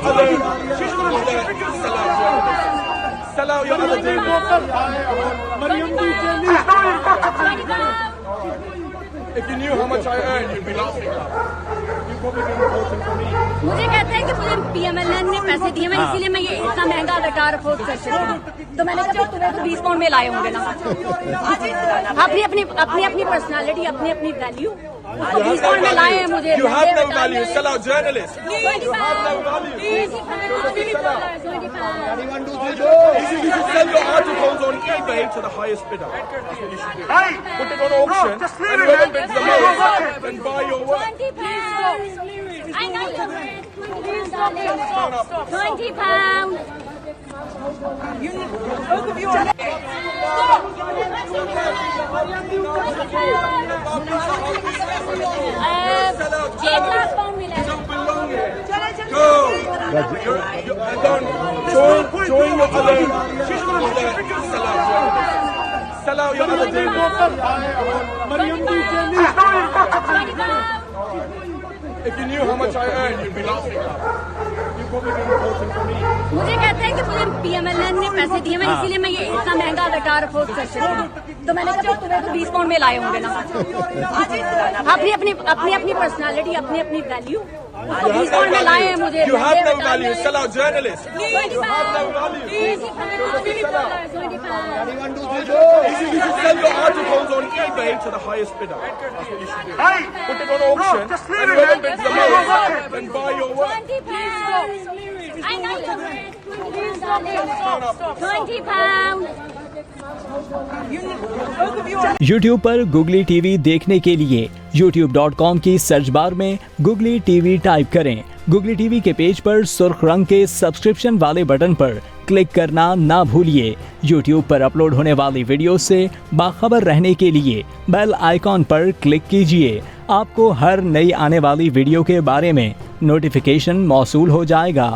your other. Sell out your other deal. Maryam, If you knew how much I earn, you'd be laughing. You probably be voting for me. मुझे कहते हैं कि मुझे PMLN ने पैसे दिए, मैं इसीलिए मैं ये इतना महंगा कार अफोर्ड कर सकती हूँ। तो मैंने कहा तुम्हें तो 20 पाउंड में लाए होंगे ना। अपनी पर्सनालिटी, अपनी वैल्यू 20 पाउंड में लाए हैं मुझे। You have no value. Sell out journalists. You have no value. You should sell your articles on eBay to the highest bidder. That's what you should do. Put it on auction, and whoever bids the most, then buy your work. 20 pounds. I know your rate. 20 pounds. Join your other. Sell out your other deal. If you knew how much I earn, you'd be laughing. You probably be voting for me. मुझे कहते हैं कि मुझे PMLN ने पैसे दिए, मैं इसीलिए मैं ये इतना महंगा कार अफोर्ड कर सकती हूँ। तो मैंने कहा तुम्हें तो 20 पाउंड में लाए होंगे ना। अपनी पर्सनालिटी, अपनी वैल्यू 20 पाउंड में लाए हैं मुझे। You have no value. Sell out journalists. You have no value. You should sell your articles on eBay to the highest bidder. That's what you should do. Put it on auction, and whoever bids the most, then buy your work. 20 pounds. I know your rate. 20 pounds. YouTube पर Googly TV देखने के लिए youtube.com की search bar में Googly TV type करें। Googly TV के page पर सुर्ख रंग के सब्सक्रिप्शन वाले बटन पर क्लिक करना ना भूलिए। YouTube पर अपलोड होने वाली वीडियो से बाखबर रहने के लिए बेल आइकॉन पर क्लिक कीजिए। आपको हर नई आने वाली वीडियो के बारे में नोटिफिकेशन मौसूल हो जाएगा।